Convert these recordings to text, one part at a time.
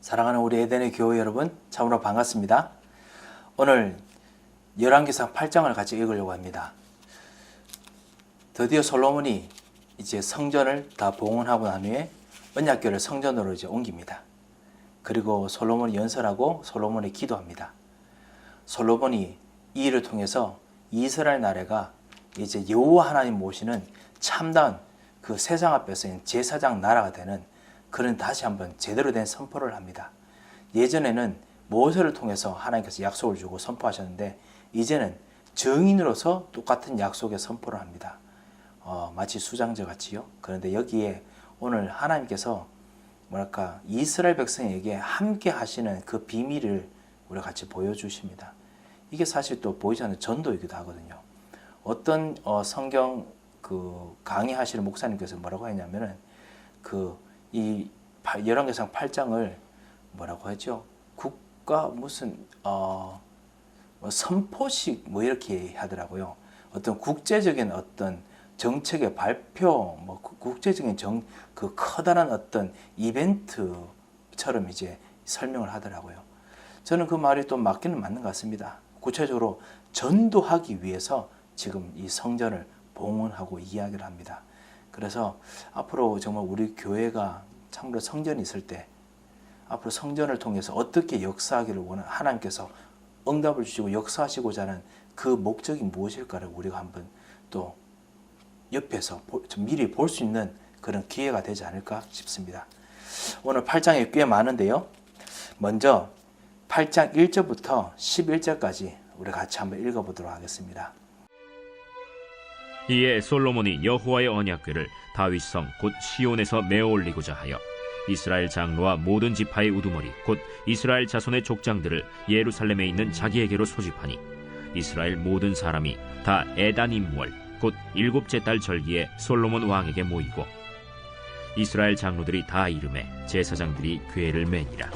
사랑하는 우리 에덴의 교회 여러분, 참으로 반갑습니다. 오늘 열왕기상 8장을 같이 읽으려고 합니다. 드디어 솔로몬이 이제 성전을 다 봉헌하고 난 후에 언약궤를 성전으로 이제 옮깁니다. 그리고 솔로몬이 연설하고 솔로몬이 기도합니다. 솔로몬이 이 일을 통해서 이스라엘 나라가 이제 여호와 하나님 모시는 참다운 그 세상 앞에서 제사장 나라가 되는 그는 다시 한번 제대로 된 선포를 합니다. 예전에는 모세를 통해서 하나님께서 약속을 주고 선포하셨는데 이제는 증인으로서 똑같은 약속의 선포를 합니다. 마치 수장저 같이요. 그런데 여기에 오늘 하나님께서 뭐랄까 이스라엘 백성에게 함께 하시는 그 비밀을 우리가 같이 보여주십니다. 이게 사실 또 보이지 않는 전도이기도 하거든요. 어떤 성경 그 강의하시는 목사님께서 뭐라고 했냐면은 이 열왕기상 8장을 뭐라고 하죠? 국가 무슨 뭐 선포식 뭐 이렇게 하더라고요. 어떤 국제적인 어떤 정책의 발표, 뭐 국제적인 그 커다란 어떤 이벤트처럼 이제 설명을 하더라고요. 저는 그 말이 또 맞기는 맞는 것 같습니다. 구체적으로 전도하기 위해서 지금 이 성전을 봉헌하고 이야기를 합니다. 그래서 앞으로 정말 우리 교회가 참으로 성전이 있을 때 앞으로 성전을 통해서 어떻게 역사하기를 원하는 하나님께서 응답을 주시고 역사하시고자 하는 그 목적이 무엇일까를 우리가 한번 또 옆에서 미리 볼 수 있는 그런 기회가 되지 않을까 싶습니다. 오늘 8장이 꽤 많은데요. 먼저 8장 1절부터 11절까지 우리 같이 한번 읽어보도록 하겠습니다. 이에 솔로몬이 여호와의 언약궤를 다윗성 곧 시온에서 메어 올리고자 하여 이스라엘 장로와 모든 지파의 우두머리 곧 이스라엘 자손의 족장들을 예루살렘에 있는 자기에게로 소집하니 이스라엘 모든 사람이 다 에다님월 곧 일곱째 달 절기에 솔로몬 왕에게 모이고 이스라엘 장로들이 다 이름에 제사장들이 궤를 매니라.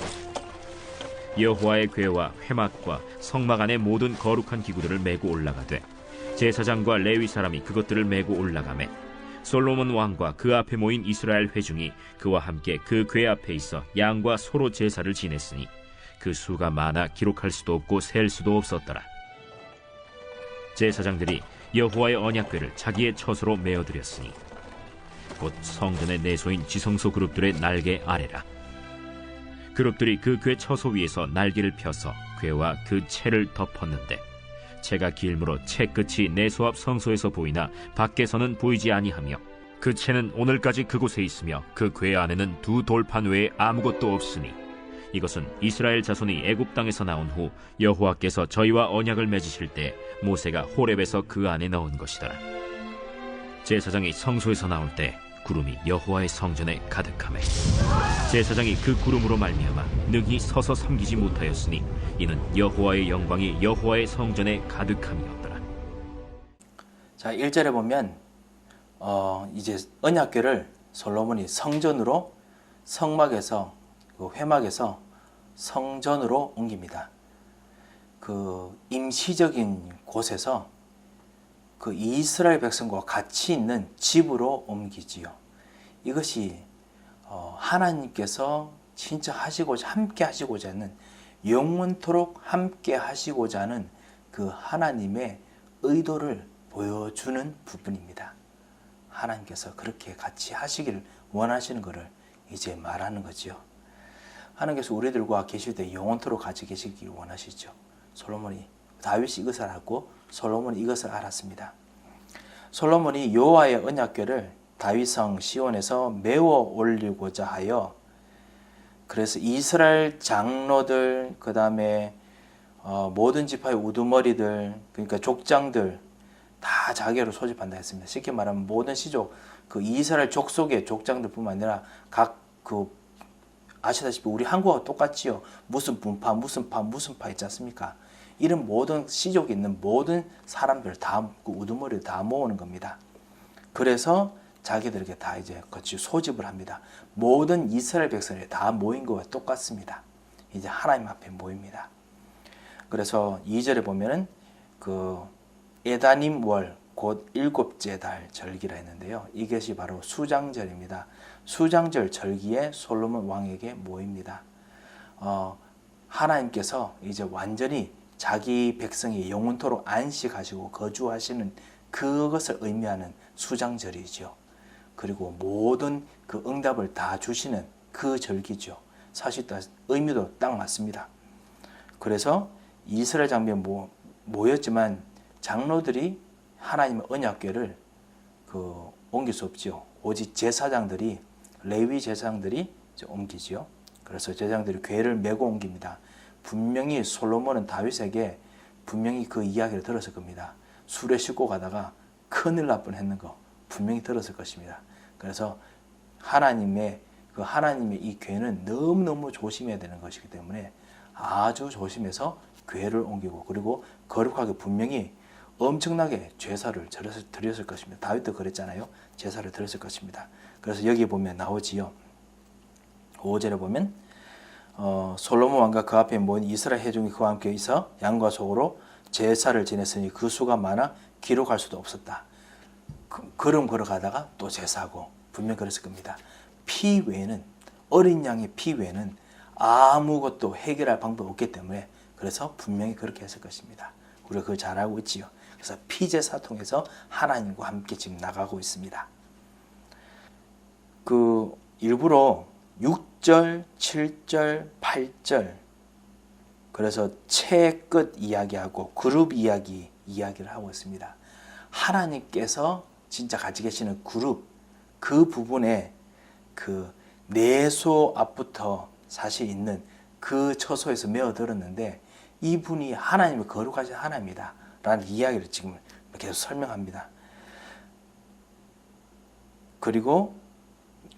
여호와의 궤와 회막과 성막 안의 모든 거룩한 기구들을 메고 올라가되 제사장과 레위 사람이 그것들을 메고 올라가매 솔로몬 왕과 그 앞에 모인 이스라엘 회중이 그와 함께 그 궤 앞에 있어 양과 소로 제사를 지냈으니 그 수가 많아 기록할 수도 없고 셀 수도 없었더라. 제사장들이 여호와의 언약궤를 자기의 처소로 메어드렸으니 곧 성전의 내소인 지성소 그룹들의 날개 아래라. 그룹들이 그 궤 처소 위에서 날개를 펴서 궤와 그 채를 덮었는데 채가 길므로 채 끝이 내소 앞 성소에서 보이나 밖에서는 보이지 아니하며 그 채는 오늘까지 그곳에 있으며 그 궤 안에는 두 돌판 외에 아무것도 없으니 이것은 이스라엘 자손이 애굽 땅에서 나온 후 여호와께서 저희와 언약을 맺으실 때 모세가 호렙에서 그 안에 넣은 것이더라. 제사장이 성소에서 나올 때 구름이 여호와의 성전에 가득하매 제사장이 그 구름으로 말미암아 능히 서서 섬기지 못하였으니 이는 여호와의 영광이 여호와의 성전에 가득함이었더라. 자, 1절에 보면 이제 언약궤를 솔로몬이 성전으로 성막에서 그 회막에서 성전으로 옮깁니다. 그 임시적인 곳에서 그 이스라엘 백성과 같이 있는 집으로 옮기지요. 이것이 하나님께서 진짜 함께 하시고자 하는 영원토록 함께 하시고자 하는 그 하나님의 의도를 보여주는 부분입니다. 하나님께서 그렇게 같이 하시길 원하시는 것을 이제 말하는 거죠. 하나님께서 우리들과 계실 때 영원토록 같이 계시길 원하시죠. 다윗이 이것을 알았고 솔로몬이 이것을 알았습니다. 솔로몬이 여호와의 언약궤를 다윗성 시온에서 메워 올리고자 하여 그래서 이스라엘 장로들 그 다음에 모든 지파의 우두머리들 그러니까 족장들 다 자기로 소집한다 했습니다. 쉽게 말하면 모든 시족 그 이스라엘 족속의 족장들뿐만 아니라 아시다시피 우리 한국과 똑같지요. 무슨 분파 무슨 파 있지 않습니까? 이런 모든 시족에 있는 모든 사람들 다 우두머리를 다 모으는 겁니다. 그래서 자기들에게 다 이제 같이 소집을 합니다. 모든 이스라엘 백성이 다 모인 것과 똑같습니다. 이제 하나님 앞에 모입니다. 그래서 2절에 보면은 그 에다님 월 곧 일곱째 달 절기라 했는데요. 이것이 바로 수장절입니다. 수장절 절기에 솔로몬 왕에게 모입니다. 하나님께서 이제 완전히 자기 백성이 영원토록 안식하시고 거주하시는 그것을 의미하는 수장절이죠. 그리고 모든 그 응답을 다 주시는 그 절기죠. 사실 의미도 딱 맞습니다. 그래서 이스라엘 장벽에 모였지만 장로들이 하나님의 언약궤를 옮길 수 없죠. 오직 제사장들이, 레위 제사장들이 옮기지요. 그래서 제사장들이 궤를 메고 옮깁니다. 분명히 솔로몬은 다윗에게 분명히 그 이야기를 들었을 겁니다. 술에 싣고 가다가 큰일 날 뻔했는 거 분명히 들었을 것입니다. 그래서 하나님의 이 궤는 너무너무 조심해야 되는 것이기 때문에 아주 조심해서 궤를 옮기고, 그리고 거룩하게 분명히 엄청나게 제사를 드렸을 것입니다. 다윗도 그랬잖아요. 제사를 드렸을 것입니다. 그래서 여기 보면 나오지요. 5절에 보면 솔로몬 왕과 그 앞에 모인 이스라엘 회중이 그와 함께 있어 양과 소로 제사를 지냈으니 그 수가 많아 기록할 수도 없었다. 걸음 걸어가다가 또 제사하고 분명 그랬을 겁니다. 피 외에는, 어린 양의 피 외에는 아무것도 해결할 방법이 없기 때문에, 그래서 분명히 그렇게 했을 것입니다. 우리가 그걸 잘 알고 있지요. 그래서 피제사 통해서 하나님과 함께 지금 나가고 있습니다. 일부러 6절, 7절, 8절 그래서 채 끝 이야기하고 그룹 이야기를 하고 있습니다. 하나님께서 진짜 가지고 계시는 그룹, 그 부분에 내소 앞부터 사실 있는 그 처소에서 메어들었는데, 이분이 하나님의 거룩하신 하나님이다 라는 이야기를 지금 계속 설명합니다. 그리고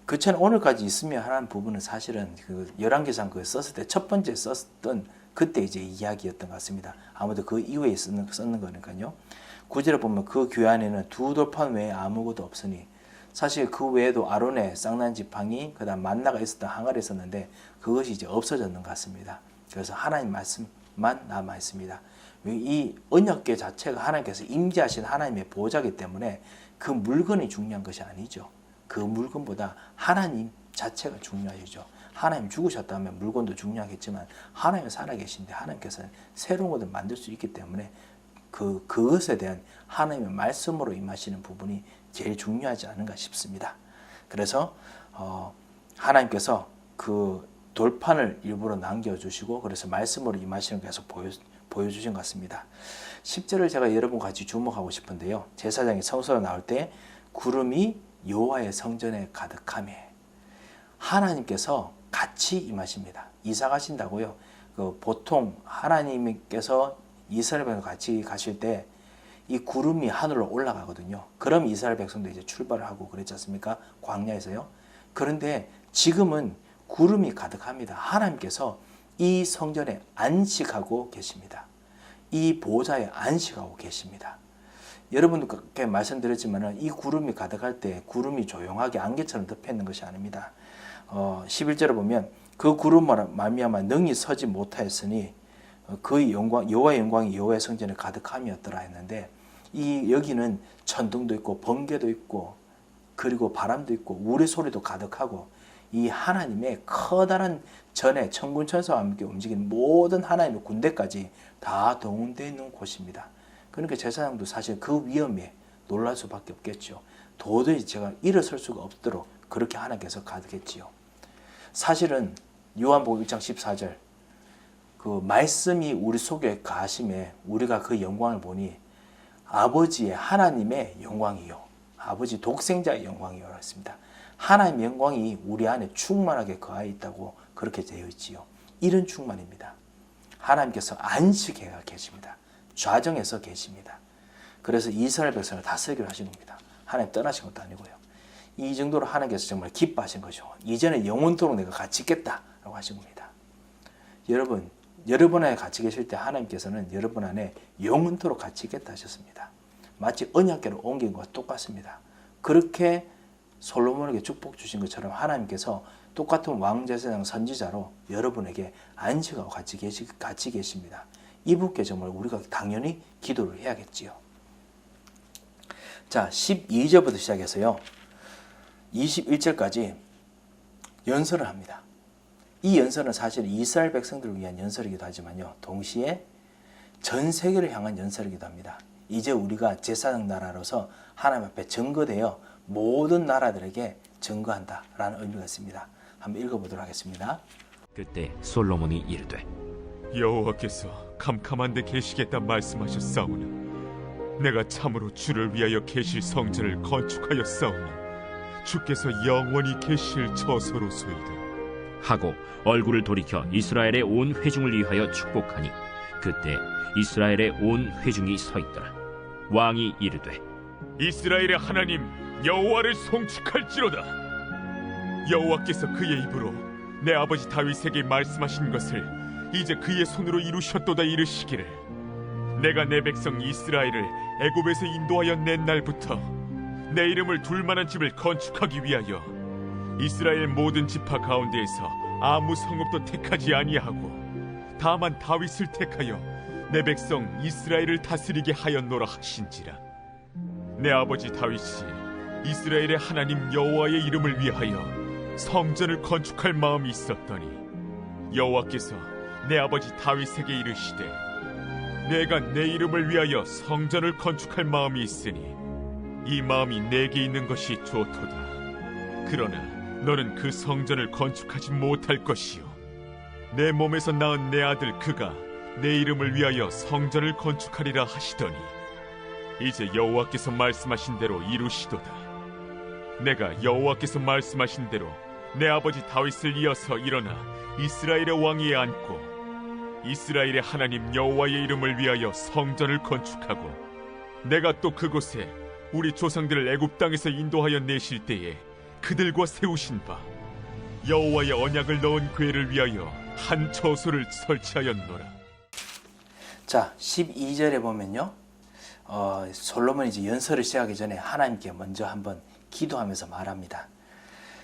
그 전에 오늘까지 있으며 하는 부분은 사실은 열왕기상 썼을 때 첫 번째 썼던 그때 이제 이야기였던 것 같습니다. 아무도 그 이후에 썼는 거니까요. 9절에 보면 그 교회 안에는 두 돌판 외에 아무것도 없으니, 사실 그 외에도 아론의 쌍난 지팡이, 그다음 만나가 있었던 항아리 있었는데 그것이 이제 없어졌는 것 같습니다. 그래서 하나님 말씀만 남아 있습니다. 이 언약궤 자체가 하나님께서 임재하신 하나님의 보좌이기 때문에 그 물건이 중요한 것이 아니죠. 그 물건보다 하나님 자체가 중요하시죠. 하나님 죽으셨다면 물건도 중요하겠지만 하나님 살아계신데 하나님께서는 새로운 것을 만들 수 있기 때문에 그것에 대한 하나님의 말씀으로 임하시는 부분이 제일 중요하지 않은가 싶습니다. 그래서 하나님께서 그 돌판을 일부러 남겨주시고, 그래서 말씀으로 임하시는 걸 계속 보여주신 것 같습니다. 10절을 제가 여러분과 같이 주목하고 싶은데요. 제사장이 성소로 나올 때 구름이 여호와의 성전에 가득하매, 하나님께서 같이 임하십니다. 이사 가신다고요. 보통 하나님께서 이스라엘 백성 같이 가실 때 이 구름이 하늘로 올라가거든요. 그럼 이스라엘 백성도 이제 출발을 하고 그랬지 않습니까? 광야에서요. 그런데 지금은 구름이 가득합니다. 하나님께서 이 성전에 안식하고 계십니다. 이 보좌에 안식하고 계십니다. 여러분께 말씀드렸지만 이 구름이 가득할 때 구름이 조용하게 안개처럼 덮여 있는 것이 아닙니다. 11절을 보면 그 구름으로 말미암아 능히 서지 못하였으니 그의 영광, 여호와의 영광이 여호와의 성전에 가득함이었더라 했는데, 여기는 천둥도 있고 번개도 있고 그리고 바람도 있고 우리 소리도 가득하고 이 하나님의 커다란 전에 천군 천사와 함께 움직이는 모든 하나님의 군대까지 다 동원되어 있는 곳입니다. 그러니까 제사장도 사실 그 위험에 놀랄 수밖에 없겠죠. 도저히 제가 일어설 수가 없도록 그렇게 하나님께서 가득했지요. 사실은 요한복음 1장 14절 그 말씀이 우리 속에 가심에 우리가 그 영광을 보니 아버지의 하나님의 영광이요, 아버지 독생자의 영광이요 했습니다. 하나님의 영광이 우리 안에 충만하게 거하여 있다고 그렇게 되어 있지요. 이런 충만입니다. 하나님께서 안식해 계십니다. 좌정에서 계십니다. 그래서 이스라엘 백성을 다스리기로 하신 겁니다. 하나님 떠나신 것도 아니고요. 이 정도로 하나님께서 정말 기뻐하신 거죠. 이제는 영원토록 내가 같이 있겠다라고 하신 겁니다. 여러분 안에 같이 계실 때 하나님께서는 여러분 안에 영원토록 같이 있겠다 하셨습니다. 마치 언약궤로 옮긴 것과 똑같습니다. 그렇게 솔로몬에게 축복 주신 것처럼 하나님께서 똑같은 왕제사장 선지자로 여러분에게 안식하고 같이 계십니다. 이분께 정말 우리가 당연히 기도를 해야겠지요. 자, 12절부터 시작해서요 21절까지 연설을 합니다. 이 연설은 사실 이스라엘 백성들을 위한 연설이기도 하지만요, 동시에 전 세계를 향한 연설이기도 합니다. 이제 우리가 제4등 나라로서 하나님 앞에 증거되어 모든 나라들에게 증거한다라는 의미가 있습니다. 한번 읽어보도록 하겠습니다. 그때 솔로몬이 이르되 여호와께서 캄캄한 데 계시겠다 말씀하셨사오나 내가 참으로 주를 위하여 계실 성전을 건축하였사오니 주께서 영원히 계실 처소로소이다. 하고 얼굴을 돌이켜 이스라엘의 온 회중을 위하여 축복하니 그때 이스라엘의 온 회중이 서 있더라. 왕이 이르되 이스라엘의 하나님 여호와를 송축할지로다. 여호와께서 그의 입으로 내 아버지 다윗에게 말씀하신 것을 이제 그의 손으로 이루셨도다 이르시기를 내가 내 백성 이스라엘을 애굽에서 인도하여 낸 날부터 내 이름을 둘 만한 집을 건축하기 위하여 이스라엘 모든 지파 가운데에서 아무 성읍도 택하지 아니하고 다만 다윗을 택하여 내 백성 이스라엘을 다스리게 하였노라 하신지라. 내 아버지 다윗이 이스라엘의 하나님 여호와의 이름을 위하여 성전을 건축할 마음이 있었더니 여호와께서 내 아버지 다윗에게 이르시되 내가 내 이름을 위하여 성전을 건축할 마음이 있으니 이 마음이 내게 있는 것이 좋도다. 그러나 너는 그 성전을 건축하지 못할 것이요 내 몸에서 낳은 내 아들 그가 내 이름을 위하여 성전을 건축하리라 하시더니 이제 여호와께서 말씀하신 대로 이루시도다. 내가 여호와께서 말씀하신 대로 내 아버지 다윗을 이어서 일어나 이스라엘의 왕위에 앉고 이스라엘의 하나님 여호와의 이름을 위하여 성전을 건축하고 내가 또 그곳에 우리 조상들을 애굽 땅에서 인도하여 내실 때에 그들과 세우신 바 여호와의 언약을 넣은 궤를 위하여 한 처소를 설치하였노라. 자, 12절에 보면요, 솔로몬이 이제 연설을 시작하기 전에 하나님께 먼저 한번 기도하면서 말합니다.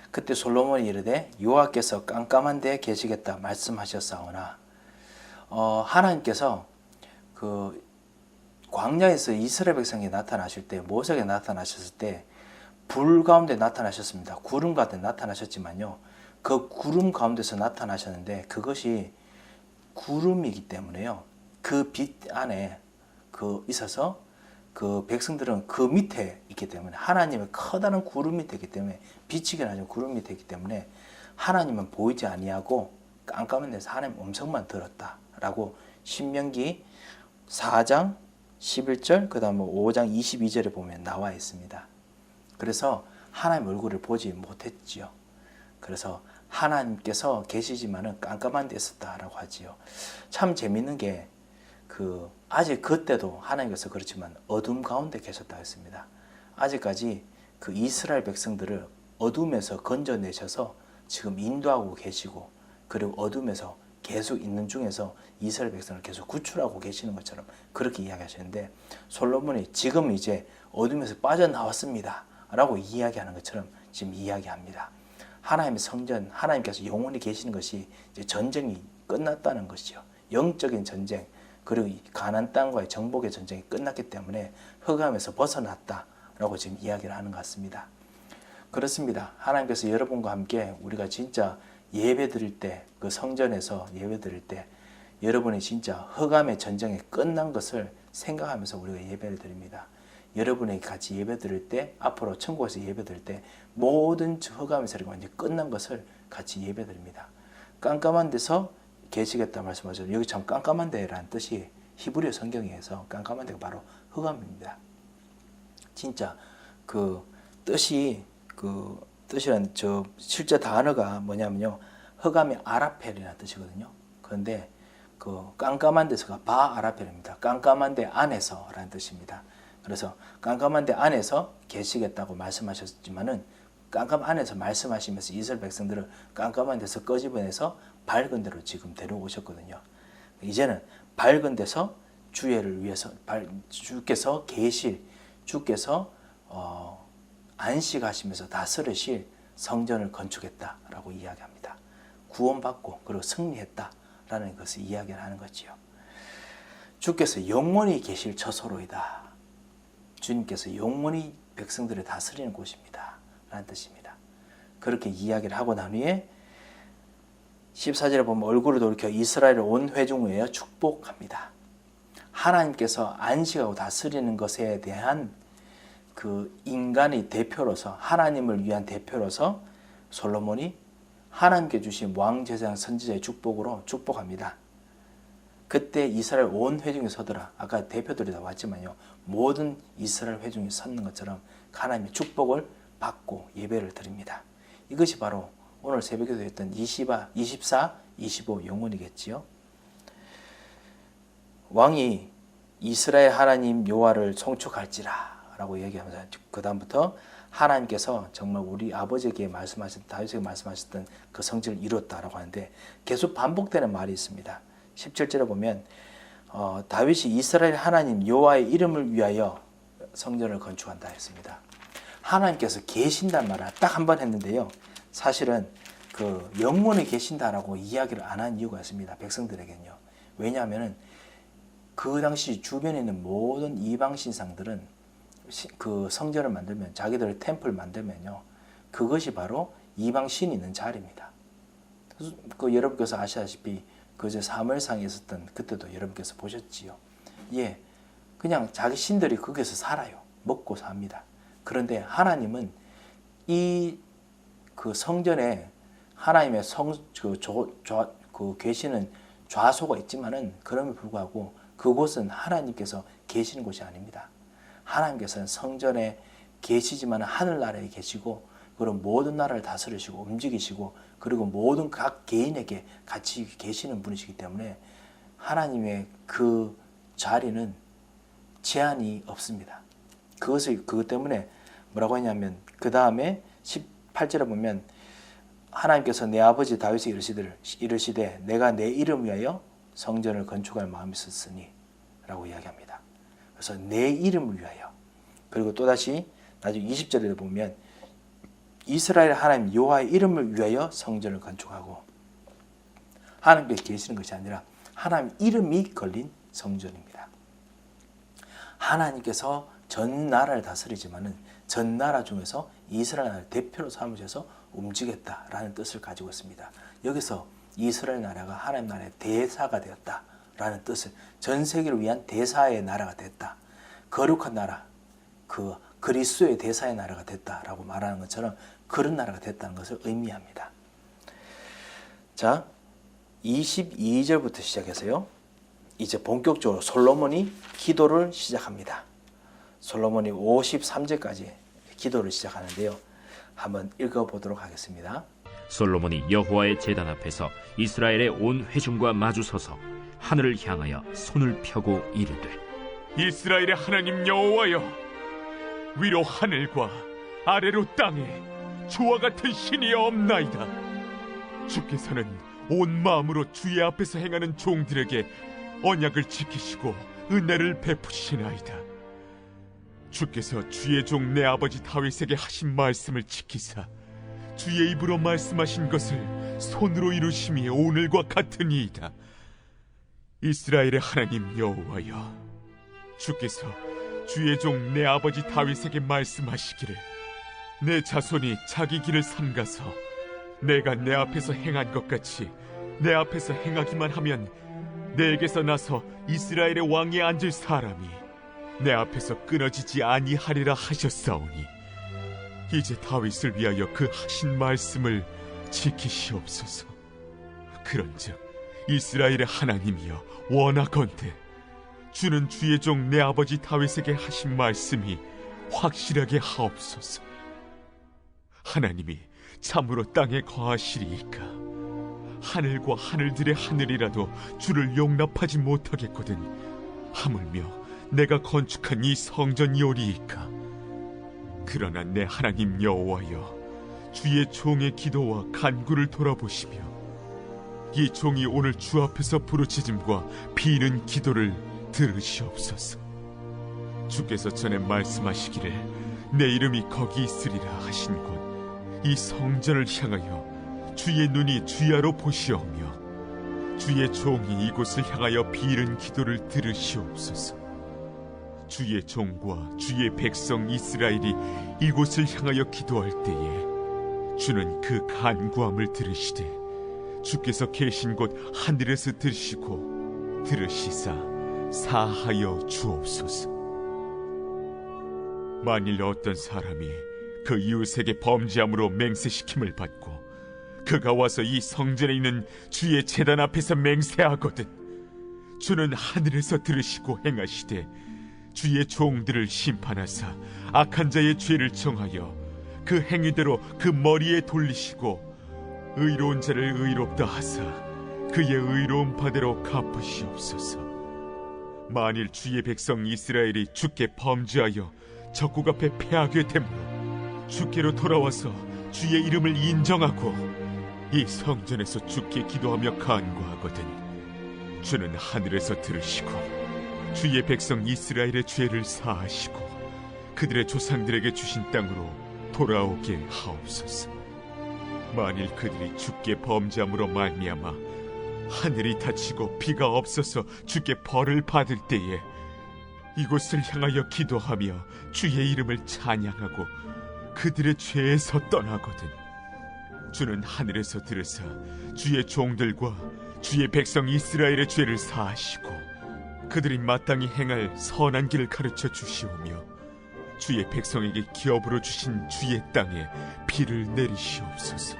그때 솔로몬이 이르되 여호와께서 깜깜한 데에 계시겠다 말씀하셨사오나, 하나님께서 그 광야에서 이스라엘 백성이 나타나실 때, 모세에게 나타나셨을 때 불 가운데 나타나셨습니다. 구름 가운데 나타나셨지만요, 그 구름 가운데서 나타나셨는데 그것이 구름이기 때문에요, 그 빛 안에 있어서 그 백성들은 그 밑에 있기 때문에, 하나님의 커다란 구름 밑에 있기 때문에, 비치긴 하지만 구름 밑에 있기 때문에 하나님은 보이지 아니하고 깜깜한 데서 하나님 음성만 들었다라고 신명기 4장 11절 그 다음 5장 22절에 보면 나와 있습니다. 그래서 하나님 얼굴을 보지 못했지요. 그래서 하나님께서 계시지만은 깜깜한 데 있었다라고 하지요. 참 재밌는 게 아직 그때도 하나님께서 그렇지만 어둠 가운데 계셨다 했습니다. 아직까지 그 이스라엘 백성들을 어둠에서 건져내셔서 지금 인도하고 계시고, 그리고 어둠에서 계속 있는 중에서 이스라엘 백성을 계속 구출하고 계시는 것처럼 그렇게 이야기하시는데, 솔로몬이 지금 이제 어둠에서 빠져나왔습니다 라고 이야기하는 것처럼 지금 이야기합니다. 하나님의 성전, 하나님께서 영원히 계시는 것이 이제 전쟁이 끝났다는 것이죠. 영적인 전쟁, 그리고 가나안 땅과의 정복의 전쟁이 끝났기 때문에 흑암에서 벗어났다라고 지금 이야기를 하는 것 같습니다. 그렇습니다. 하나님께서 여러분과 함께 우리가 진짜 예배 드릴 때, 그 성전에서 예배 드릴 때 여러분이 진짜 흑암의 전쟁이 끝난 것을 생각하면서 우리가 예배를 드립니다. 여러분이 같이 예배 드릴 때, 앞으로 천국에서 예배 드릴 때 모든 흑암의 세력이 완전히 끝난 것을 같이 예배 드립니다. 깜깜한 데서 계시겠다 말씀하셨죠. 여기 참 깜깜한 데라는 뜻이 히브리어 성경에서 깜깜한 데가 바로 흑암입니다. 진짜 그 뜻이란 실제 단어가 뭐냐면요, 흑암의 아라펠이라는 뜻이거든요. 그런데 그 깜깜한 데서가 바아라펠입니다. 깜깜한 데 안에서라는 뜻입니다. 그래서 깜깜한 데 안에서 계시겠다고 말씀하셨지만은 깜깜 안에서 말씀하시면서 이스라엘 백성들을 깜깜한 데서 끄집어내서 밝은 데로 지금 데려오셨거든요. 이제는 밝은 데서 주애를 위해서 주께서 안식하시면서 다스리실 성전을 건축했다라고 이야기합니다. 구원받고 그리고 승리했다라는 것을 이야기를 하는 거지요. 주께서 영원히 계실 처소로이다. 주님께서 영원히 백성들을 다스리는 곳입니다 라는 뜻입니다. 그렇게 이야기를 하고 난 후에 14절에 보면 얼굴을 돌이켜 이스라엘을 온 회중 위에 축복합니다. 하나님께서 안식하고 다스리는 것에 대한 그 인간의 대표로서, 하나님을 위한 대표로서 솔로몬이 하나님께 주신 왕제사장 선지자의 축복으로 축복합니다. 그때 이스라엘 온 회중이 서더라. 아까 대표들이 다 왔지만요, 모든 이스라엘 회중이 섰는 것처럼 하나님의 축복을 받고 예배를 드립니다. 이것이 바로 오늘 새벽에도 했던 24, 25 영혼이겠지요. 왕이 이스라엘 하나님 여호와를 송축할지라 라고 얘기하면서 그 다음부터 하나님께서 정말 우리 아버지에게 말씀하셨던, 다윗에게 말씀하셨던 그 성질을 이뤘다라고 하는데, 계속 반복되는 말이 있습니다. 17절에 보면 다윗이 이스라엘 하나님 여호와의 이름을 위하여 성전을 건축한다 했습니다. 하나님께서 계신다는 말을 딱 한 번 했는데요, 사실은 그 영원히 계신다라고 이야기를 안 한 이유가 있습니다. 백성들에게는요. 왜냐하면 그 당시 주변에 있는 모든 이방 신상들은 그 성전을 만들면, 자기들의 템플을 만들면요, 그것이 바로 이방 신이 있는 자리입니다. 그 여러분께서 아시다시피 그제 사무엘상에 있었던, 그때도 여러분께서 보셨지요. 예, 그냥 자기 신들이 거기서 살아요. 먹고 삽니다. 그런데 하나님은 이 그 성전에 하나님의 계시는 좌소가 있지만은, 그럼에도 불구하고 그곳은 하나님께서 계시는 곳이 아닙니다. 하나님께서는 성전에 계시지만 하늘나라에 계시고, 그리고 모든 나라를 다스리시고 움직이시고, 그리고 모든 각 개인에게 같이 계시는 분이시기 때문에 하나님의 그 자리는 제한이 없습니다. 그것 때문에 뭐라고 했냐면, 그 다음에 18절에 보면 하나님께서 내 아버지 다윗에게 이르시되 내가 내 이름 위하여 성전을 건축할 마음이 있었으니 라고 이야기합니다. 그래서 내 이름을 위하여. 그리고 또다시 나중에 20절에 보면 이스라엘 하나님 여호와의 이름을 위하여 성전을 건축하고, 하나님께서 계시는 것이 아니라 하나님 이름이 걸린 성전입니다. 하나님께서 전 나라를 다스리지만은 전 나라 중에서 이스라엘 나라를 대표로 삼으셔서 움직였다라는 뜻을 가지고 있습니다. 여기서 이스라엘 나라가 하나님 나라의 대사가 되었다라는 뜻을, 전 세계를 위한 대사의 나라가 됐다, 거룩한 나라, 그 그리스도의 대사의 나라가 됐다라고 말하는 것처럼 그런 나라가 됐다는 것을 의미합니다. 자, 22절부터 시작해서요, 이제 본격적으로 솔로몬이 기도를 시작합니다. 솔로몬이 53절까지 기도를 시작하는데요, 한번 읽어보도록 하겠습니다. 솔로몬이 여호와의 제단 앞에서 이스라엘의 온 회중과 마주서서 하늘을 향하여 손을 펴고 이르되, 이스라엘의 하나님 여호와여, 위로 하늘과 아래로 땅에 주와 같은 신이 없나이다. 주께서는 온 마음으로 주의 앞에서 행하는 종들에게 언약을 지키시고 은혜를 베푸시나이다. 주께서 주의 종 내 아버지 다윗에게 하신 말씀을 지키사 주의 입으로 말씀하신 것을 손으로 이루심이 오늘과 같으니이다. 이스라엘의 하나님 여호와여, 주께서 주의 종 내 아버지 다윗에게 말씀하시기를, 내 자손이 자기 길을 삼가서 내가 내 앞에서 행한 것 같이 내 앞에서 행하기만 하면 내게서 나서 이스라엘의 왕에 앉을 사람이 내 앞에서 끊어지지 아니하리라 하셨사오니, 이제 다윗을 위하여 그 하신 말씀을 지키시옵소서. 그런즉 이스라엘의 하나님이여, 원하건대 주는 주의 종 내 아버지 다윗에게 하신 말씀이 확실하게 하옵소서. 하나님이 참으로 땅에 거하시리이까? 하늘과 하늘들의 하늘이라도 주를 용납하지 못하겠거든 하물며 내가 건축한 이 성전이오리이까? 그러나 내 하나님 여호와여, 주의 종의 기도와 간구를 돌아보시며 이 종이 오늘 주 앞에서 부르짖음과 비는 기도를 들으시옵소서. 주께서 전에 말씀하시기를 내 이름이 거기 있으리라 하신 곳 이 성전을 향하여 주의 눈이 주야로 보시오며 주의 종이 이곳을 향하여 비는 기도를 들으시옵소서. 주의 종과 주의 백성 이스라엘이 이곳을 향하여 기도할 때에 주는 그 간구함을 들으시되 주께서 계신 곳 하늘에서 들으시고 들으시사 사하여 주옵소서. 만일 어떤 사람이 그 이웃에게 범죄함으로 맹세시킴을 받고 그가 와서 이 성전에 있는 주의 제단 앞에서 맹세하거든 주는 하늘에서 들으시고 행하시되 주의 종들을 심판하사 악한 자의 죄를 정하여 그 행위대로 그 머리에 돌리시고 의로운 자를 의롭다 하사 그의 의로운 바대로 갚으시옵소서. 만일 주의 백성 이스라엘이 주께 범죄하여 적국 앞에 패하게 되므로 주께로 돌아와서 주의 이름을 인정하고 이 성전에서 주께 기도하며 간구하거든 주는 하늘에서 들으시고 주의 백성 이스라엘의 죄를 사하시고 그들의 조상들에게 주신 땅으로 돌아오게 하옵소서. 만일 그들이 주께 범죄함으로 말미암아 하늘이 닫히고 비가 없어서 주께 벌을 받을 때에 이곳을 향하여 기도하며 주의 이름을 찬양하고 그들의 죄에서 떠나거든 주는 하늘에서 들으사 주의 종들과 주의 백성 이스라엘의 죄를 사하시고 그들이 마땅히 행할 선한 길을 가르쳐 주시오며 주의 백성에게 기업으로 주신 주의 땅에 비를 내리시옵소서.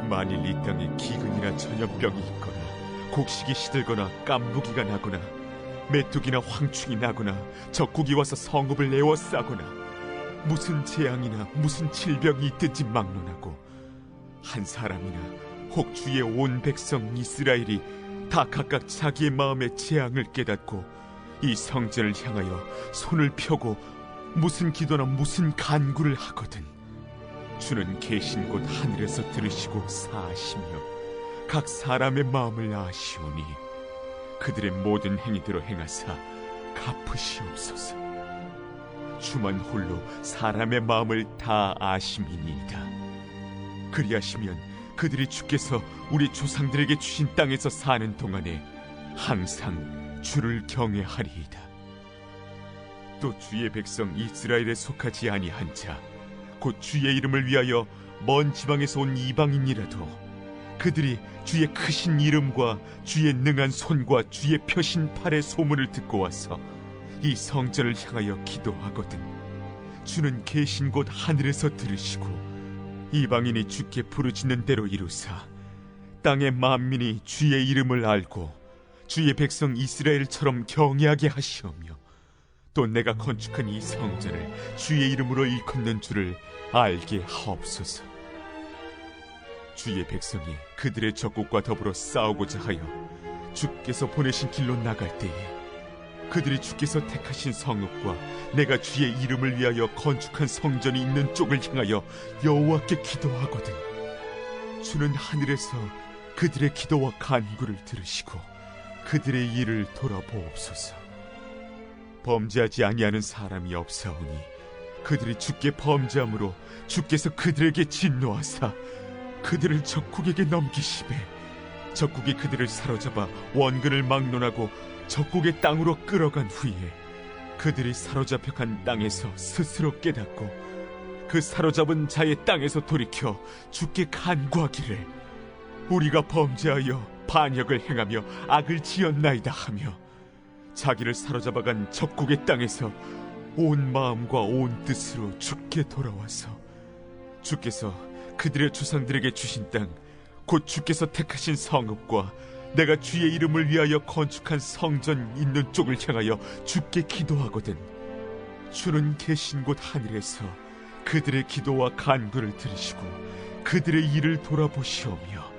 만일 이 땅에 기근이나 전염병이 있거나 곡식이 시들거나 깐부기가 나거나 메뚜기나 황충이 나거나 적국이 와서 성읍을 에워싸거나 무슨 재앙이나 무슨 질병이 있든지 막론하고 한 사람이나 혹 주의 온 백성 이스라엘이 다 각각 자기의 마음의 재앙을 깨닫고 이 성전을 향하여 손을 펴고 무슨 기도나 무슨 간구를 하거든 주는 계신 곳 하늘에서 들으시고 사하시며 각 사람의 마음을 아시오니 그들의 모든 행위대로 행하사 갚으시옵소서. 주만 홀로 사람의 마음을 다 아심이니이다. 그리하시면 그들이 주께서 우리 조상들에게 주신 땅에서 사는 동안에 항상 주를 경외하리이다. 또 주의 백성 이스라엘에 속하지 아니한 자 곧 주의 이름을 위하여 먼 지방에서 온 이방인이라도 그들이 주의 크신 이름과 주의 능한 손과 주의 펴신 팔의 소문을 듣고 와서 이 성전을 향하여 기도하거든 주는 계신 곳 하늘에서 들으시고 이방인이 주께 부르짖는 대로 이루사 땅의 만민이 주의 이름을 알고 주의 백성 이스라엘처럼 경외하게 하시오며 또 내가 건축한 이 성전을 주의 이름으로 일컫는 줄을 알게 하옵소서. 주의 백성이 그들의 적국과 더불어 싸우고자 하여 주께서 보내신 길로 나갈 때에 그들이 주께서 택하신 성읍과 내가 주의 이름을 위하여 건축한 성전이 있는 쪽을 향하여 여호와께 기도하거든 주는 하늘에서 그들의 기도와 간구를 들으시고 그들의 일을 돌아보옵소서. 범죄하지 아니하는 사람이 없사오니 그들이 주께 범죄함으로 주께서 그들에게 진노하사 그들을 적국에게 넘기시되 적국이 그들을 사로잡아 원근을 막론하고 적국의 땅으로 끌어간 후에 그들이 사로잡혀 간 땅에서 스스로 깨닫고 그 사로잡은 자의 땅에서 돌이켜 주께 간구하기를 우리가 범죄하여 반역을 행하며 악을 지었나이다 하며 자기를 사로잡아간 적국의 땅에서 온 마음과 온 뜻으로 주께 돌아와서 주께서 그들의 조상들에게 주신 땅 곧 주께서 택하신 성읍과 내가 주의 이름을 위하여 건축한 성전 있는 쪽을 향하여 주께 기도하거든 주는 계신 곳 하늘에서 그들의 기도와 간구를 들으시고 그들의 일을 돌아보시오며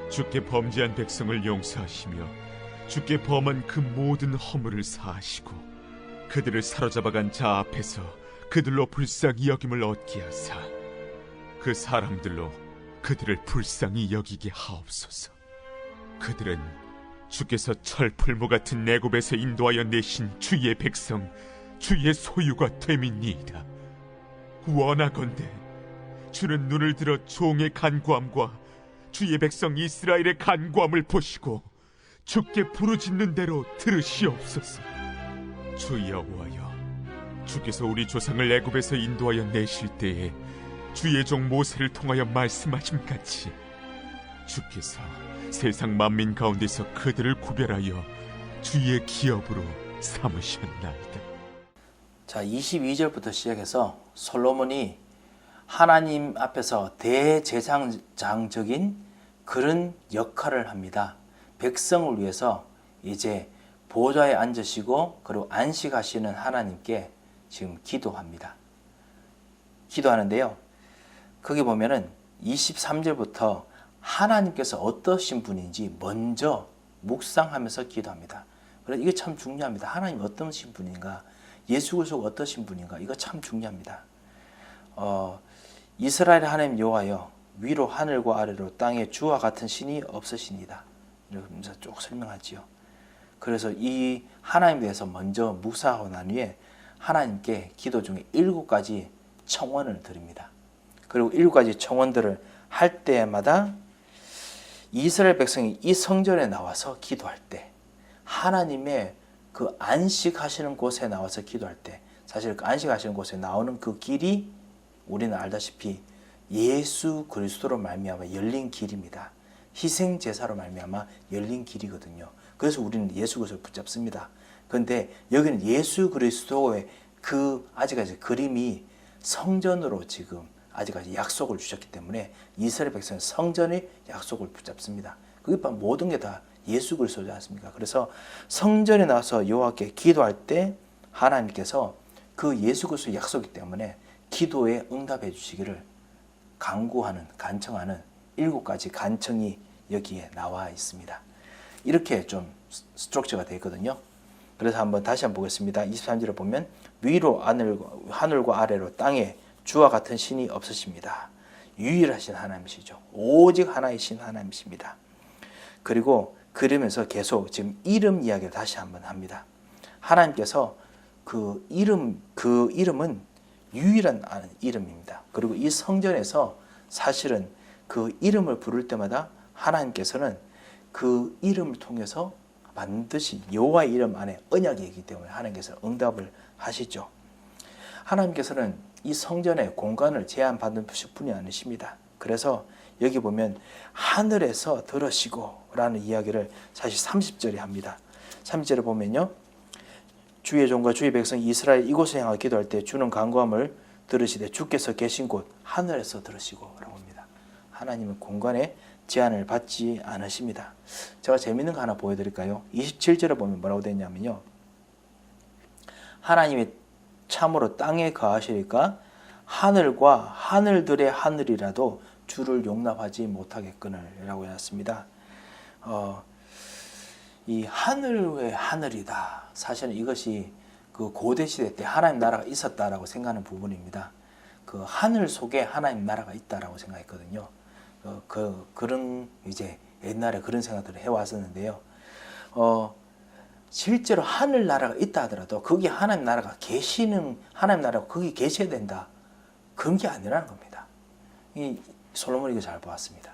주께 범죄한 백성을 용서하시며 주께 범한 그 모든 허물을 사하시고 그들을 사로잡아간 자 앞에서 그들로 불쌍히 여김을 얻게 하사 그 사람들로 그들을 불쌍히 여기게 하옵소서. 그들은 주께서 철풀무 같은 애굽에서 인도하여 내신 주의 백성 주의 소유가 됨이니이다. 원하건대 주는 눈을 들어 종의 간구함과 주의 백성 이스라엘의 간구함을 보시고 주께 부르짖는 대로 들으시옵소서. 주 여호와여, 주께서 우리 조상을 애굽에서 인도하여 내실 때에 주의 종 모세를 통하여 말씀하신 같이 주께서 세상 만민 가운데서 그들을 구별하여 주의 기업으로 삼으셨나이다. 자, 22절부터 시작해서 솔로몬이 하나님 앞에서 대제사장적인 그런 역할을 합니다. 백성을 위해서 이제 보좌에 앉으시고 그리고 안식하시는 하나님께 지금 기도합니다. 기도하는데요. 거기 보면은 23절부터 하나님께서 어떠신 분인지 먼저 묵상하면서 기도합니다. 그래서 이게 참 중요합니다. 하나님 어떠신 분인가? 예수 그리스도가 어떠신 분인가? 이거 참 중요합니다. 이스라엘 하나님 여호와여, 위로 하늘과 아래로 땅에 주와 같은 신이 없으시니다. 이러면서 쭉 설명하지요. 그래서 이 하나님에 대해서 먼저 묵상하고 난 후에 하나님께 기도 중에 7가지 청원을 드립니다. 그리고 7가지 청원들을 할 때마다 이스라엘 백성이 이 성전에 나와서 기도할 때, 하나님의 그 안식하시는 곳에 나와서 기도할 때, 사실 그 안식하시는 곳에 나오는 그 길이 우리는 알다시피 예수 그리스도로 말미암아 열린 길입니다. 희생 제사로 말미암아 열린 길이거든요. 그래서 우리는 예수 그리스도를 붙잡습니다. 그런데 여기는 예수 그리스도의 그 아직까지 그림이 성전으로 지금 아직까지 약속을 주셨기 때문에 이스라엘 백성은 성전의 약속을 붙잡습니다. 그게 모든 게 다 예수 그리스도지 않습니까? 그래서 성전에 나와서 여호와께 기도할 때 하나님께서 그 예수 그리스도의 약속이기 때문에 기도에 응답해 주시기를 간구하는, 간청하는 7가지 간청이 여기에 나와 있습니다. 이렇게 좀 스트럭처가 되어 있거든요. 그래서 다시 한번 보겠습니다. 23절을 보면 위로 하늘과 아래로 땅에 주와 같은 신이 없으십니다. 유일하신 하나님이시죠. 오직 하나이신 하나님이십니다. 그리고 그러면서 계속 지금 이름 이야기를 다시 한번 합니다. 하나님께서 그 이름은 유일한 이름입니다. 그리고 이 성전에서 사실은 그 이름을 부를 때마다 하나님께서는 그 이름을 통해서 반드시 여호와의 이름 안에 언약이 있기 때문에 하나님께서 응답을 하시죠. 하나님께서는 이 성전의 공간을 제한받는 분이 아니십니다. 그래서 여기 보면 하늘에서 들으시고 라는 이야기를 사실 30절에 합니다. 30절에 보면요, 주의 종과 주의 백성 이스라엘 이곳에 향하여 기도할 때 주는 간구함을 들으시되 주께서 계신 곳 하늘에서 들으시고 라고 합니다. 하나님은 공간에 제한을 받지 않으십니다. 제가 재밌는 거 하나 보여드릴까요? 27절에 보면 뭐라고 되어 있냐면요, 하나님이 참으로 땅에 거하시니까 하늘과 하늘들의 하늘이라도 주를 용납하지 못하겠거늘 라고 해놨습니다. 이 하늘의 하늘이다. 사실은 이것이 그 고대시대 때 하나님 나라가 있었다라고 생각하는 부분입니다. 그 하늘 속에 하나님 나라가 있다라고 생각했거든요. 그런 이제 옛날에 그런 생각들을 해왔었는데요. 실제로 하늘 나라가 있다 하더라도 거기 하나님 나라가 계시는 하나님 나라가 거기 계셔야 된다. 그런 게 아니라는 겁니다. 이 솔로몬이 이거 잘 보았습니다.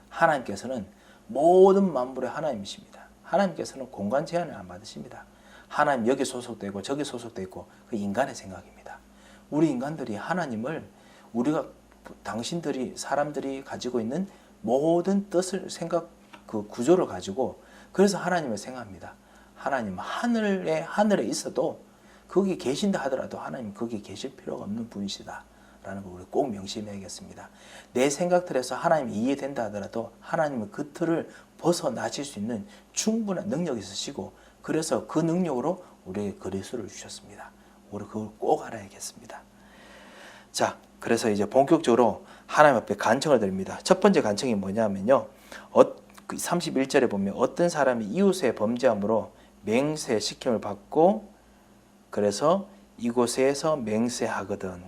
하나님께서는 모든 만물의 하나님이십니다. 하나님께서는 공간 제한을 안 받으십니다. 하나님 여기 소속되고 저기 소속되고 그 인간의 생각입니다. 우리 인간들이 하나님을 우리가 당신들이 사람들이 가지고 있는 모든 뜻을 생각 그 구조를 가지고 그래서 하나님을 생각합니다. 하나님은 하늘에 있어도 거기 계신다 하더라도 하나님 거기 계실 필요가 없는 분이시다 라는 걸 우리 꼭 명심해야겠습니다. 내 생각들에서 하나님이 이해된다 하더라도 하나님은 그 틀을 벗어나실 수 있는 충분한 능력이 있으시고 그래서 그 능력으로 우리에게 그리스도를 주셨습니다. 우리 그걸 꼭 알아야겠습니다. 자, 그래서 이제 본격적으로 하나님 앞에 간청을 드립니다. 첫 번째 간청이 뭐냐면요, 31절에 보면 어떤 사람이 이웃의 범죄함으로 맹세시킴을 받고 그래서 이곳에서 맹세하거든